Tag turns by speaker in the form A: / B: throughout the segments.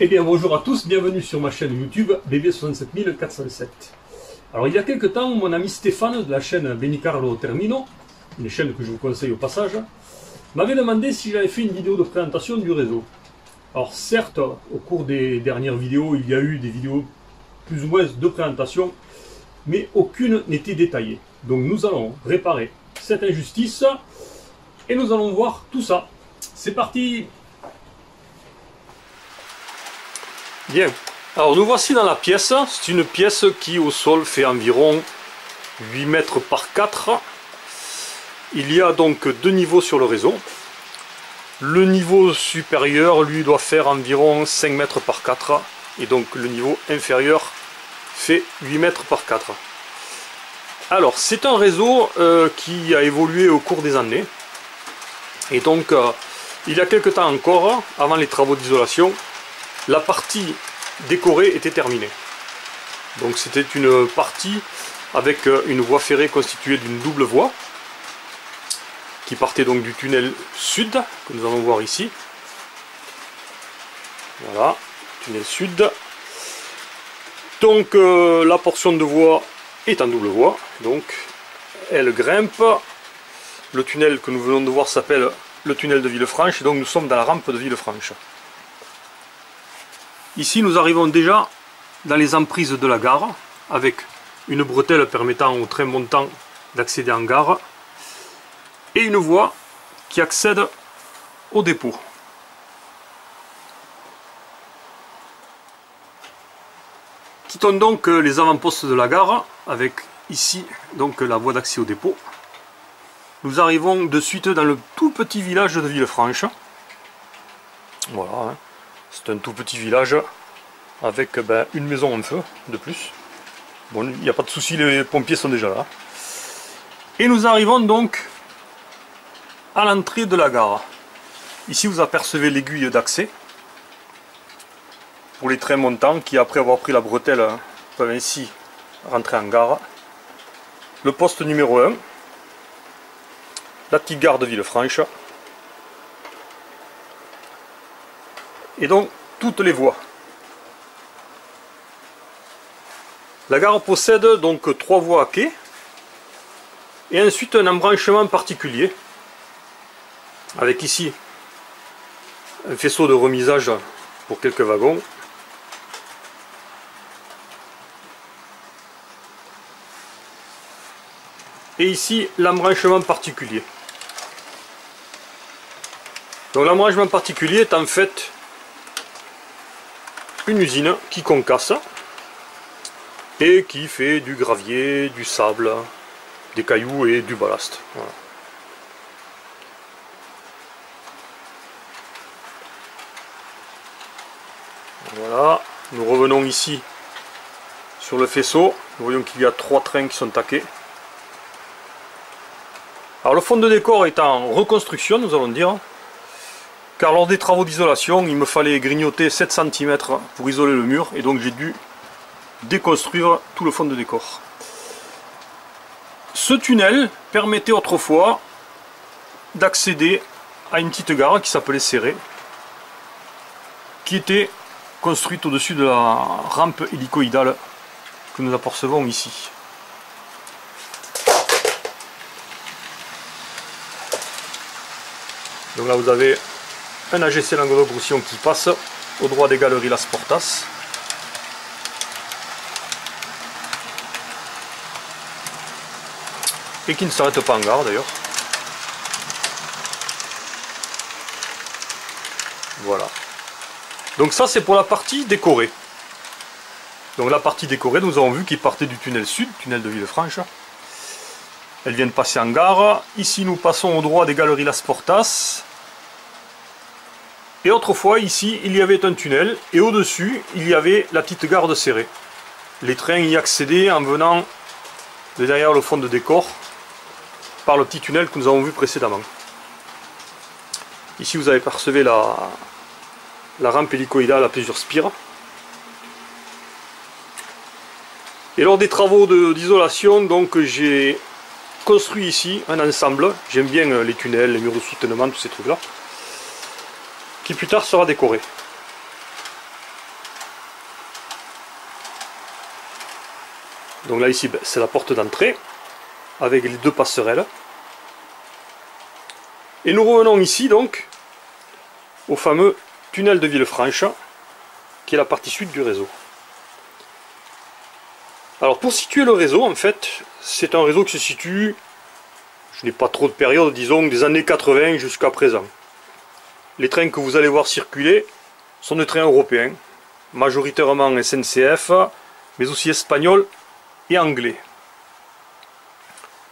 A: Eh bien bonjour à tous, bienvenue sur ma chaîne YouTube BB67407. Alors il y a quelques temps, mon ami Stéphane de la chaîne Benicarlo Termino, une chaîne que je vous conseille au passage, m'avait demandé si j'avais fait une vidéo de présentation du réseau. Alors certes, au cours des dernières vidéos, il y a eu des vidéos plus ou moins de présentation, mais aucune n'était détaillée. Donc nous allons réparer cette injustice et nous allons voir tout ça. C'est parti! Bien, alors nous voici dans la pièce. C'est une pièce qui au sol fait environ 8 mètres par 4. Il y a donc deux niveaux sur le réseau. Le niveau supérieur lui doit faire environ 5 mètres par 4 et donc le niveau inférieur fait 8 mètres par 4. Alors c'est un réseau qui a évolué au cours des années et donc il y a quelques temps encore, avant les travaux d'isolation, la partie décorée était terminée. Donc c'était une partie avec une voie ferrée constituée d'une double voie qui partait donc du tunnel sud que nous allons voir ici. Voilà, tunnel sud. Donc la portion de voie est en double voie, donc elle grimpe. Le tunnel que nous venons de voir s'appelle le tunnel de Villefranche et donc nous sommes dans la rampe de Villefranche. Ici nous arrivons déjà dans les emprises de la gare avec une bretelle permettant au train montant d'accéder en gare et une voie qui accède au dépôt. Quittons donc les avant-postes de la gare avec ici donc la voie d'accès au dépôt. Nous arrivons de suite dans le tout petit village de Villefranche. Voilà, hein. C'est un tout petit village avec une maison en feu de plus. Bon, il n'y a pas de souci, les pompiers sont déjà là. Et nous arrivons donc à l'entrée de la gare. Ici vous apercevez l'aiguille d'accès pour les trains montants qui, après avoir pris la bretelle, peuvent ainsi rentrer en gare. Le poste numéro 1, la petite gare de Villefranche, et donc toutes les voies. La gare possède donc 3 voies à quai et ensuite un embranchement particulier avec ici un faisceau de remisage pour quelques wagons. Et ici l'embranchement particulier. Donc l'embranchement particulier est en fait une usine qui concasse et qui fait du gravier, du sable, des cailloux et du ballast. Voilà. Voilà, nous revenons ici sur le faisceau. Nous voyons qu'il y a 3 trains qui sont taqués. Alors le fond de décor est en reconstruction, nous allons dire, car lors des travaux d'isolation, il me fallait grignoter 7 cm pour isoler le mur, et donc j'ai dû déconstruire tout le fond de décor. Ce tunnel permettait autrefois d'accéder à une petite gare qui s'appelait Serré, qui était construite au-dessus de la rampe hélicoïdale que nous apercevons ici. Donc là vous avez un AGC Languedoc-Roussillon qui passe au droit des galeries Las Portas. Et qui ne s'arrête pas en gare d'ailleurs. Voilà. Donc ça c'est pour la partie décorée. Donc la partie décorée, nous avons vu qu'il partait du tunnel sud, tunnel de Villefranche. Elle vient de passer en gare. Ici nous passons au droit des galeries Las Portas. Et autrefois ici il y avait un tunnel et au-dessus il y avait la petite gare de Serré. Les trains y accédaient en venant de derrière le fond de décor par le petit tunnel que nous avons vu précédemment. Ici vous avez apercevé la rampe hélicoïdale à plusieurs spires. Et lors des travaux d'isolation, donc j'ai construit ici un ensemble. J'aime bien les tunnels, les murs de soutènement, tous ces trucs là, qui plus tard sera décoré. Donc là ici c'est la porte d'entrée avec les deux passerelles. Et nous revenons ici donc au fameux tunnel de Villefranche qui est la partie sud du réseau. Alors pour situer le réseau, en fait, c'est un réseau qui se situe, je n'ai pas trop de période, disons des années 80 jusqu'à présent. Les trains que vous allez voir circuler sont des trains européens, majoritairement SNCF, mais aussi espagnols et anglais.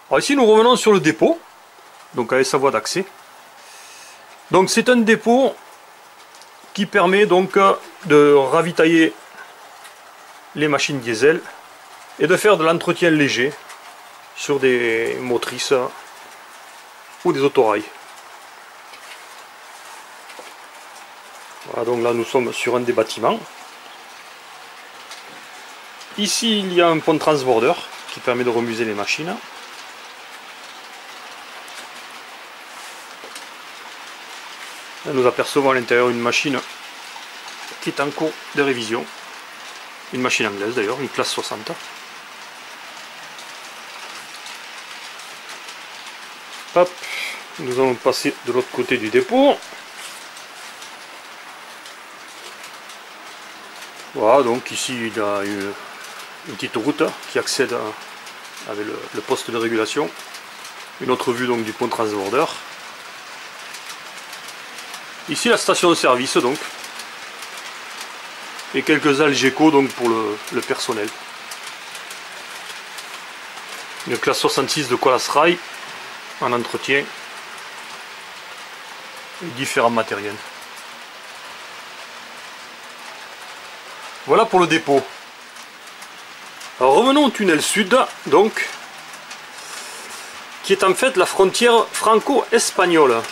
A: Alors ici nous revenons sur le dépôt, donc avec sa voie d'accès. Donc c'est un dépôt qui permet donc de ravitailler les machines diesel et de faire de l'entretien léger sur des motrices ou des autorails. Voilà, donc là nous sommes sur un des bâtiments. Ici il y a un pont transborder qui permet de remuser les machines. Là, nous apercevons à l'intérieur une machine qui est en cours de révision. Une machine anglaise d'ailleurs, une classe 60. Hop, nous allons passer de l'autre côté du dépôt. Voilà, donc ici il y a une petite route qui accède avec le poste de régulation. Une autre vue donc du pont transborder. Ici la station de service donc. Et quelques algécos donc pour le personnel. Une classe 66 de Colas Rail en entretien. Et différents matériels. Voilà pour le dépôt. Alors revenons au tunnel sud, donc, qui est en fait la frontière franco-espagnole.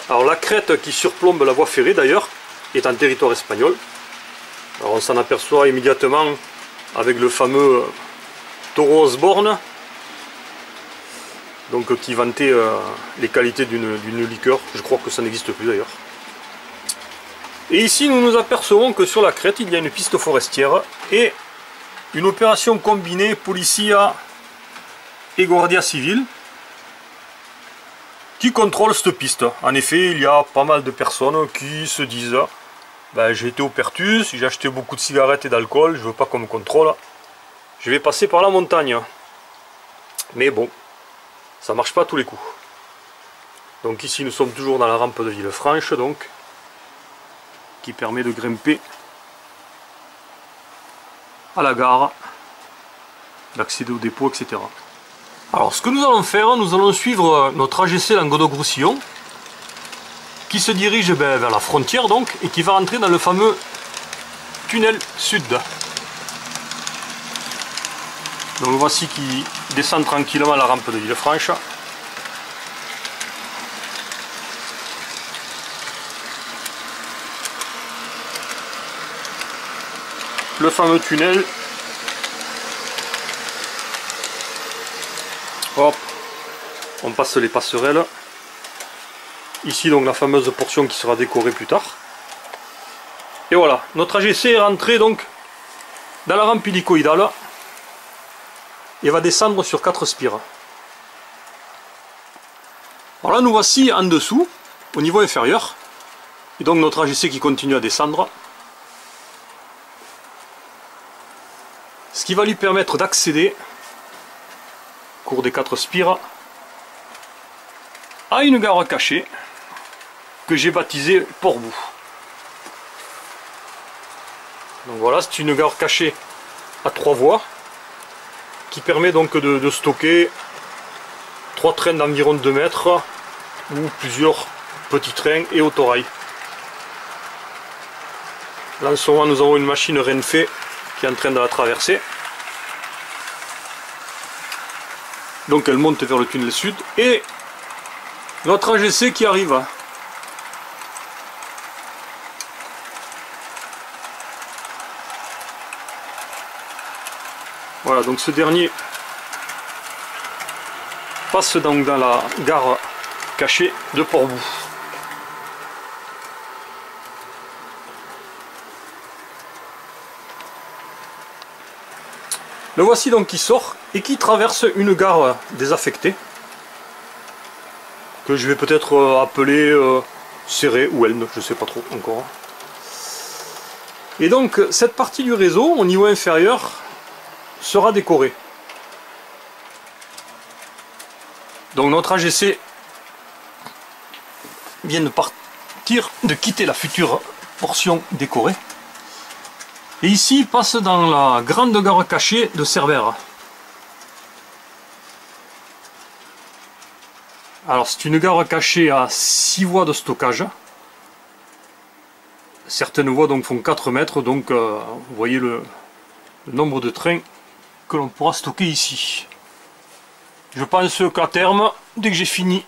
A: Alors la crête qui surplombe la voie ferrée d'ailleurs est en territoire espagnol. Alors on s'en aperçoit immédiatement avec le fameux Toro Osborne, donc qui vantait les qualités d'une liqueur. Je crois que ça n'existe plus d'ailleurs. Et ici nous nous apercevons que sur la crête il y a une piste forestière et une opération combinée Policia et Guardia Civil qui contrôle cette piste. En effet, il y a pas mal de personnes qui se disent ben, j'ai été au Pertus, j'ai acheté beaucoup de cigarettes et d'alcool, je veux pas qu'on me contrôle, je vais passer par la montagne. Mais bon, ça marche pas à tous les coups. Donc ici nous sommes toujours dans la rampe de Villefranche, donc qui permet de grimper à la gare, d'accéder au dépôt, etc. Alors ce que nous allons faire, nous allons suivre notre AGC Languedoc-Roussillon qui se dirige vers la frontière donc et qui va rentrer dans le fameux tunnel sud. Donc voici qui descend tranquillement la rampe de Villefranche. Le fameux tunnel. Hop, on passe les passerelles. Ici donc la fameuse portion qui sera décorée plus tard. Et voilà, notre AGC est rentré donc dans la rampe hélicoïdale et va descendre sur 4 spires. Alors là nous voici en dessous, au niveau inférieur. Et donc notre AGC qui continue à descendre. Ce qui va lui permettre d'accéder au cours des 4 spires à une gare cachée que j'ai baptisée Port-Bou. Donc voilà, c'est une gare cachée à 3 voies qui permet donc de stocker 3 trains d'environ 2 mètres ou plusieurs petits trains et autorails. Là en ce moment nous avons une machine Renfe qui est en train de la traverser. Donc elle monte vers le tunnel sud et notre AGC qui arrive. Voilà, donc ce dernier passe donc dans la gare cachée de Port-Bou. Le voici donc qui sort et qui traverse une gare désaffectée que je vais peut-être appeler Serré ou Elne, je sais pas trop encore. Et donc cette partie du réseau au niveau inférieur sera décorée. Donc notre AGC vient de quitter la future portion décorée. Et ici il passe dans la grande gare cachée de Cerbère. Alors c'est une gare cachée à 6 voies de stockage. Certaines voies donc font 4 mètres, donc vous voyez le nombre de trains que l'on pourra stocker ici. Je pense qu'à terme, dès que j'ai fini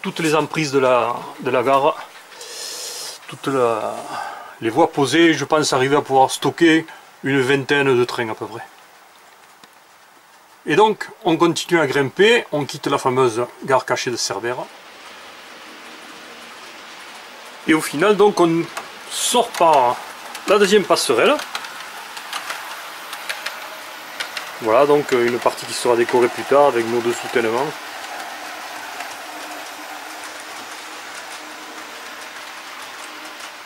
A: toutes les emprises de la gare, les voies posées, je pense arriver à pouvoir stocker une vingtaine de trains à peu près. Et donc on continue à grimper, on quitte la fameuse gare cachée de Cerbère. Et au final donc on sort par la deuxième passerelle. Voilà donc une partie qui sera décorée plus tard avec nos deux soutènements.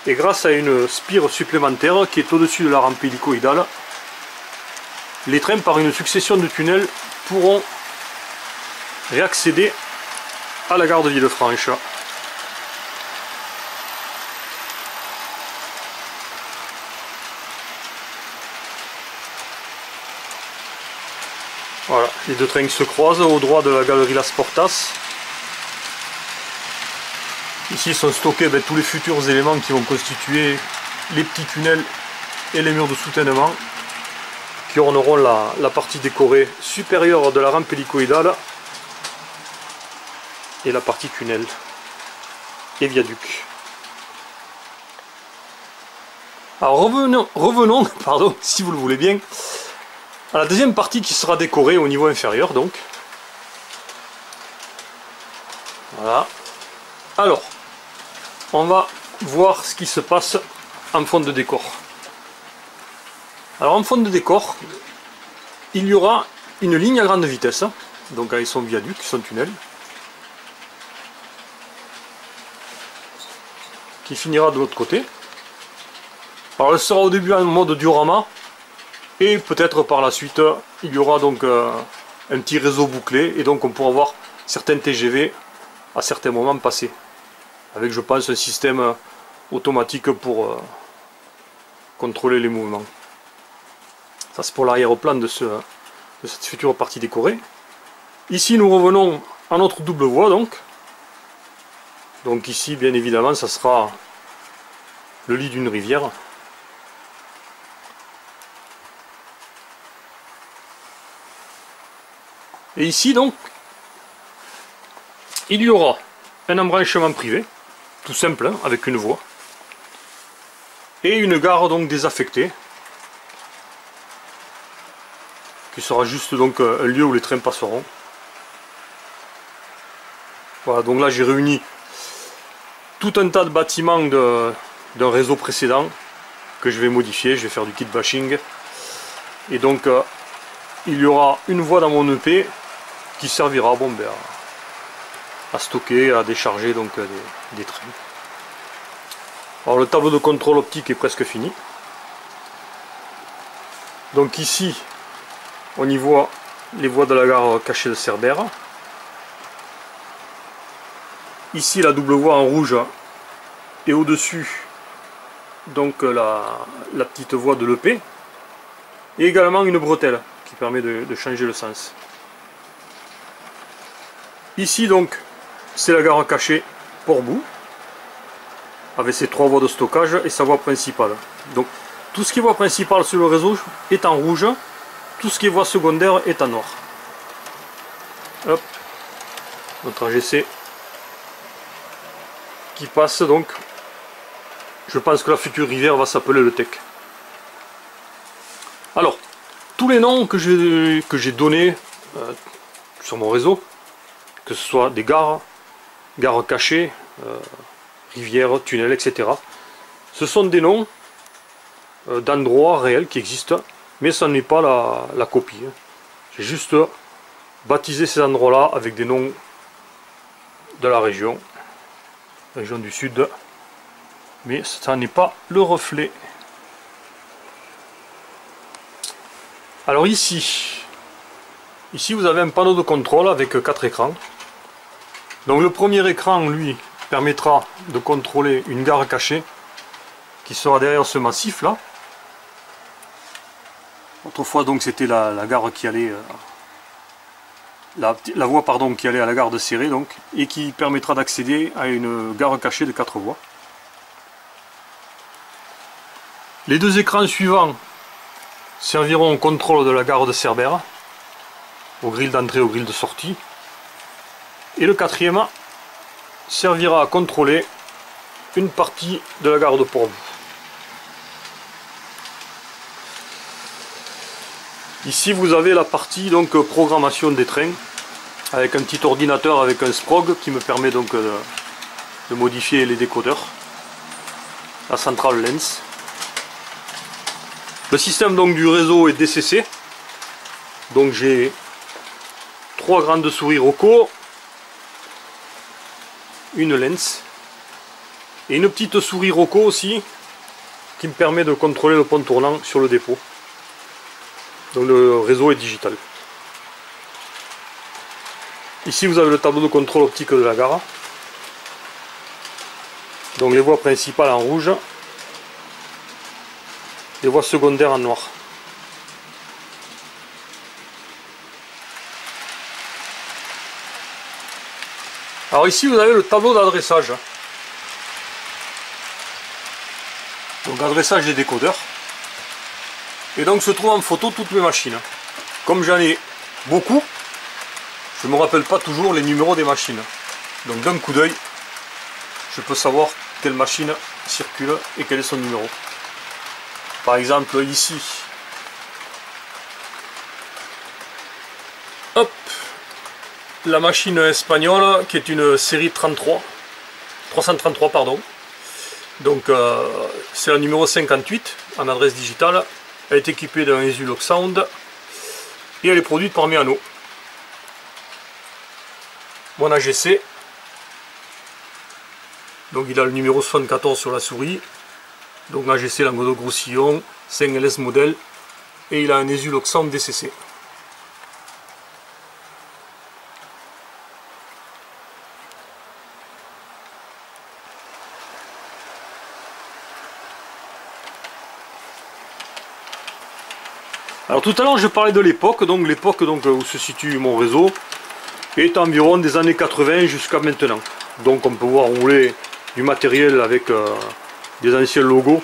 A: Et grâce à une spire supplémentaire qui est au-dessus de la rampe hélicoïdale, les trains par une succession de tunnels pourront réaccéder à la gare de Villefranche. Voilà, les deux trains se croisent au droit de la galerie Las Portas. Ici sont stockés tous les futurs éléments qui vont constituer les petits tunnels et les murs de soutènement qui orneront la partie décorée supérieure de la rampe hélicoïdale et la partie tunnel et viaduc. Alors revenons pardon, si vous le voulez bien, à la deuxième partie qui sera décorée au niveau inférieur donc. Voilà. Alors, on va voir ce qui se passe en fond de décor. Alors en fond de décor, il y aura une ligne à grande vitesse, donc avec son viaduc, son tunnel, qui finira de l'autre côté. Alors elle sera au début en mode diorama, et peut-être par la suite, il y aura donc un petit réseau bouclé, et donc on pourra voir certains TGV à certains moments passer. Avec, je pense, un système automatique pour contrôler les mouvements. Ça c'est pour l'arrière-plan de cette future partie décorée. Ici nous revenons à notre double voie donc. Donc ici bien évidemment ça sera le lit d'une rivière. Et ici donc il y aura un embranchement privé, tout simple, hein, avec une voie. Et une gare donc désaffectée. Qui sera juste donc un lieu où les trains passeront. Voilà, donc là j'ai réuni tout un tas de bâtiments d'un réseau précédent que je vais modifier, je vais faire du kit bashing. Et donc il y aura une voie dans mon EP qui servira bon, ben, à stocker, à décharger donc des trains. Alors le tableau de contrôle optique est presque fini. Donc ici on y voit les voies de la gare cachée de Cerbère. Ici la double voie en rouge et au-dessus donc la petite voie de l'EP. Et également une bretelle qui permet de changer le sens. Ici donc c'est la gare cachée Port-Bou avec ses 3 voies de stockage et sa voie principale. Donc tout ce qui est voie principale sur le réseau est en rouge. Tout ce qui est voie secondaire est en noir. Hop, notre AGC qui passe donc. Je pense que la future rivière va s'appeler le Tech. Alors, tous les noms que j'ai donnés sur mon réseau, que ce soit des gares, gares cachées, rivières, tunnels, etc. Ce sont des noms d'endroits réels qui existent, mais ce n'est pas la copie. J'ai juste baptisé ces endroits-là avec des noms de la région du sud, mais ça n'est pas le reflet. Alors ici vous avez un panneau de contrôle avec 4 écrans. Donc le premier écran, lui, permettra de contrôler une gare cachée qui sera derrière ce massif là. Autrefois donc c'était la gare qui allait la voie pardon qui allait à la gare de Céré donc, et qui permettra d'accéder à une gare cachée de 4 voies. Les 2 écrans suivants serviront au contrôle de la gare de Cerbère, au grill d'entrée, au grill de sortie, et le 4e servira à contrôler une partie de la gare de Portbou. Ici vous avez la partie donc programmation des trains avec un petit ordinateur avec un SPROG qui me permet donc de modifier les décodeurs, la centrale lens. Le système donc du réseau est DCC, donc j'ai 3 grandes souris Roku, une lens et une petite souris Roku aussi qui me permet de contrôler le pont tournant sur le dépôt. Donc le réseau est digital. Ici vous avez le tableau de contrôle optique de la gare. Donc les voies principales en rouge, les voies secondaires en noir. Alors ici vous avez le tableau d'adressage. Donc adressage des décodeurs. Et donc se trouve en photo toutes mes machines. Comme j'en ai beaucoup, je ne me rappelle pas toujours les numéros des machines. Donc d'un coup d'œil, je peux savoir quelle machine circule et quel est son numéro. Par exemple ici, hop, la machine espagnole qui est une série 333 pardon. Donc c'est le numéro 58 en adresse digitale. Elle est équipée d'un ESU Sound et elle est produite par Meano. Mon AGC, donc il a le numéro 74 sur la souris, donc AGC Languedoc-Roussillon, 5LS modèle, et il a un ESU Sound DCC. Alors tout à l'heure je parlais de l'époque, donc l'époque où se situe mon réseau est environ des années 80 jusqu'à maintenant. Donc on peut voir rouler du matériel avec des anciens logos,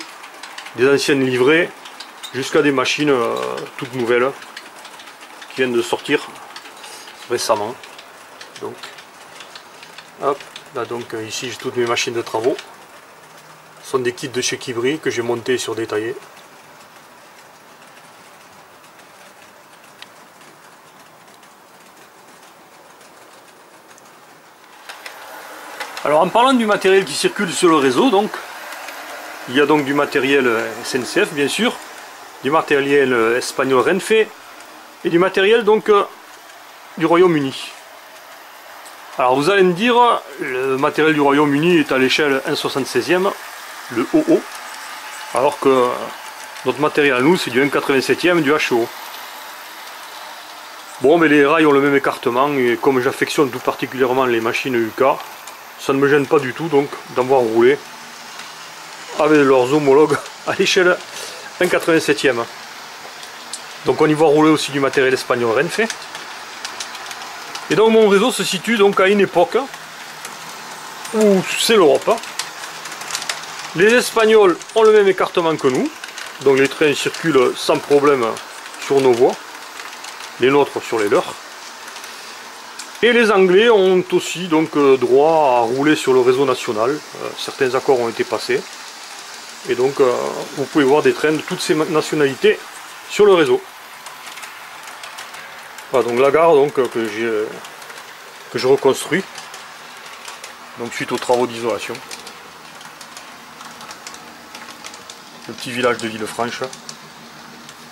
A: des anciennes livrées, jusqu'à des machines toutes nouvelles qui viennent de sortir récemment. Donc, hop, là donc ici j'ai toutes mes machines de travaux. Ce sont des kits de chez Kibri que j'ai montés sur détaillé. Alors en parlant du matériel qui circule sur le réseau, donc il y a donc du matériel SNCF bien sûr, du matériel espagnol Renfe et du matériel donc du Royaume-Uni. Alors vous allez me dire, le matériel du Royaume-Uni est à l'échelle 1/76e, le OO, alors que notre matériel à nous c'est du 1/87e, du HO. Bon, mais les rails ont le même écartement et comme j'affectionne tout particulièrement les machines UK, ça ne me gêne pas du tout donc d'en voir rouler avec leurs homologues à l'échelle 1/87e. Donc on y voit rouler aussi du matériel espagnol Renfe. Et donc mon réseau se situe donc à une époque où c'est l'Europe. Les Espagnols ont le même écartement que nous, donc les trains circulent sans problème sur nos voies, les nôtres sur les leurs. Et les Anglais ont aussi donc droit à rouler sur le réseau national. Certains accords ont été passés. Et donc vous pouvez voir des trains de toutes ces nationalités sur le réseau. Voilà donc la gare donc, que je reconstruis. Donc suite aux travaux d'isolation. Le petit village de Villefranche.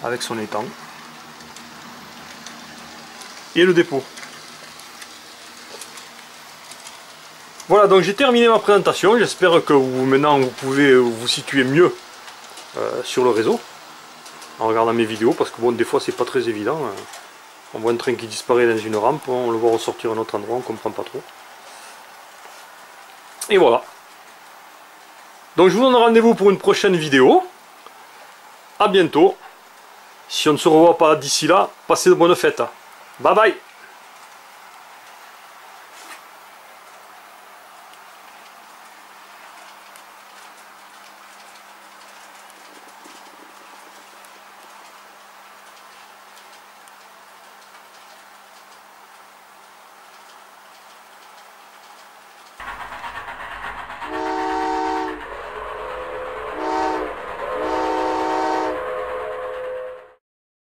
A: avec son étang. Et le dépôt. Voilà, donc j'ai terminé ma présentation. J'espère que maintenant vous pouvez vous situer mieux sur le réseau en regardant mes vidéos, parce que bon, des fois c'est pas très évident. On voit un train qui disparaît dans une rampe, on le voit ressortir à un autre endroit, on comprend pas trop. Et voilà. Donc je vous donne rendez-vous pour une prochaine vidéo. A bientôt. Si on ne se revoit pas d'ici là, passez de bonnes fêtes. Bye bye.